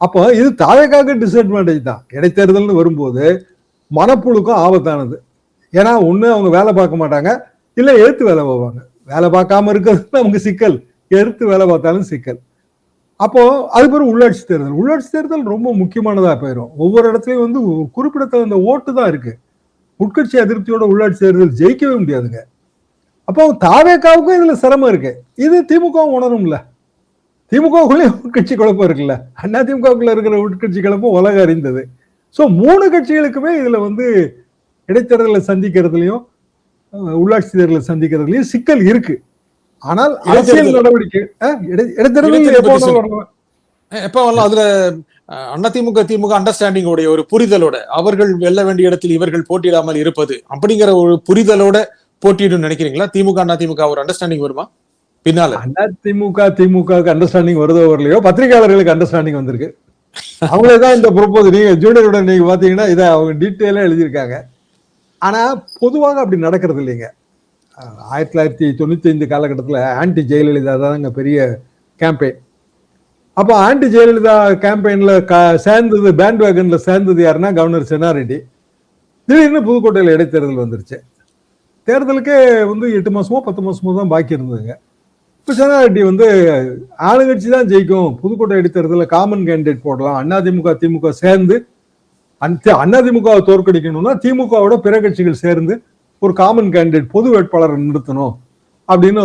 அப்போ இது தாவேக்காக டிஸ்அட்வான்டேஜ் தான். இடைத்தேர்தல்னு வரும்போது மனப்புழுக்கம் ஆபத்தானது. ஏன்னா ஒண்ணு அவங்க வேலை பார்க்க மாட்டாங்க, இல்ல எழுத்து வேலை பார்ப்பாங்க. வேலை பார்க்காம இருக்கிறது நமக்கு சிக்கல், எடுத்து வேலை பார்த்தாலும் சிக்கல். அப்போ அது பிறகு உள்ளாட்சி தேர்தல். உள்ளாட்சி தேர்தல் ரொம்ப முக்கியமானதா போயிடும். ஒவ்வொரு இடத்துலயும் வந்து குறிப்பிடத்தகுந்த ஓட்டு தான் இருக்கு. உட்கட்சி அதிருப்தியோட உள்ளாட்சி தேர்தல் ஜெயிக்கவே முடியாதுங்க. அப்போ தாவேக்காவுக்கும் இதுல சிரமம் இருக்கு. இது திமுகவும் உணரும்ல. திமுகவுக்குள்ளே உட்கட்சி குழப்பம் இருக்குல்ல, அண்ணா திமுகவுக்குள்ள இருக்கிற உட்கட்சி குழப்பம் உலக அறிந்தது. சோ 3 கட்சிகளுக்குமே இதுல வந்து இடைத்தேர்தலை சந்திக்கிறதுலயும் உள்ளாட்சி தேர்தலை சந்திக்கிறதுலயும் சிக்கல் இருக்கு. ஆனால் அரசியல் நடவடிக்கை எப்ப வரலாம் அதுல அதிமுக திமுக அண்டர்ஸ்டாண்டிங் உடைய ஒரு புரிதலோட அவர்கள் வெல்ல வேண்டிய இடத்தில் இவர்கள் போட்டியிடாமல் இருப்பது அப்படிங்கிற ஒரு புரிதலோட போட்டியிடும் நினைக்கிறீங்களா? திமுக அதிமுக ஒரு அண்டர்ஸ்டாண்டிங் வருமா பின்னால? திமுக அண்டர்ஸ்டாண்டிங் வருதோ வரலையோ, பத்திரிகையாளர்களுக்கு அண்டர்ஸ்டாண்டிங் வந்திருக்கு. அவங்களேதான் இந்த ப்ரொபோஸ் நீங்க ஜூனியரோட நீங்க பாத்தீங்கன்னா இதை அவங்க டீட்டெயிலா எழுதியிருக்காங்க. ஆனா பொதுவாக அப்படி நடக்கிறது இல்லைங்க. 1995 காலகட்டத்தில் ஆன்டி ஜெயலலிதா தாங்க பெரிய கேம்பெயின். அப்போ ஆன்டி ஜெயலலிதா கேம்பெயின்ல சேர்ந்தது, பேண்ட் வேகன்ல சேர்ந்தது யாருன்னா கவர்னர் சென்னாரெட்டி. திடீர்னு புதுக்கோட்டையில் இடைத்தேர்தல் வந்துருச்சு. தேர்தலுக்கே வந்து 8 மாசமோ 10 மாசமோ தான் பாக்கி இருந்ததுங்க. இப்போ சென்னாரெட்டி வந்து ஆளுங்கட்சி தான் ஜெயிக்கும், புதுக்கோட்டை இடைத்தேர்தலில் காமன் கேண்டிடேட் போடலாம், அதிமுக திமுக சேர்ந்து அதிமுகவை தோற்கடிக்கணும்னா திமுகவோட பிற கட்சிகள் சேர்ந்து ஒரு காமன் கேண்டிடேட் பொது வேட்பாளரை நிறுத்தணும் அப்படின்னு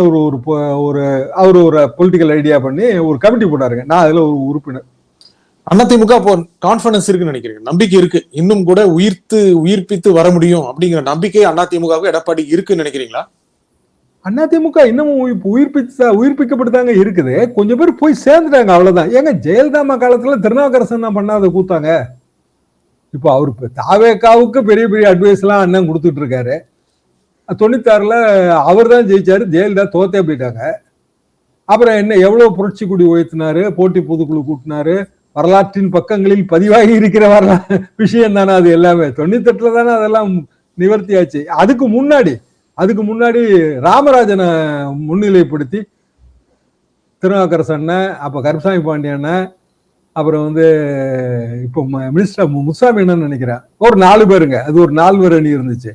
அவர் ஒரு பொலிட்டிக்கல் ஐடியா பண்ணி ஒரு கமிட்டி போட்டாருங்க. நான் அதுல ஒரு உறுப்பினர். அதிமுக கான்பிடன்ஸ் இருக்குன்னு நினைக்கிறீங்க? நம்பிக்கை இருக்கு, இன்னும் கூட உயிர்ப்பித்து வர முடியும் அப்படிங்கிற நம்பிக்கை அதிமுக எடப்பாடி இருக்குன்னு நினைக்கிறீங்களா? அதிமுக இன்னமும் உயிர்ப்பிக்கப்பட்டுதாங்க இருக்குது. கொஞ்சம் பேர் போய் சேர்ந்துட்டாங்க, அவ்வளவுதான். ஏங்க ஜெயலலிதா காலத்துல திருநாவுக்கரசன் தான் பண்ணாத கூத்தாங்க. இப்போ அவரு தாவேக்காவுக்கு பெரிய பெரிய அட்வைஸ் எல்லாம் அண்ணன் கொடுத்துட்டு இருக்காரு. 96ல அவர் தான் ஜெயிச்சாரு, ஜெயலலிதா தோத்தே போயிட்டாங்க. அப்புறம் என்ன எவ்வளவு புரட்சி குடி உயர்த்தினாரு, போட்டி பொதுக்குழு கூட்டினாரு, வரலாற்றின் பக்கங்களில் பதிவாகி இருக்கிற விஷயம் தானே அது எல்லாமே. 98ல தானே அதெல்லாம் நிவர்த்தி ஆச்சு. அதுக்கு முன்னாடி ராமராஜனை முன்னிலைப்படுத்தி திருநாவுக்கரசு அண்ணன், அப்ப கருப்பசாமி பாண்டியன், அப்புறம் வந்து இப்போ மினிஸ்டர் முத்துசாமி என்னன்னு நினைக்கிறேன், ஒரு 4 பேருங்க. அது ஒரு 4 பேர் அணி இருந்துச்சு.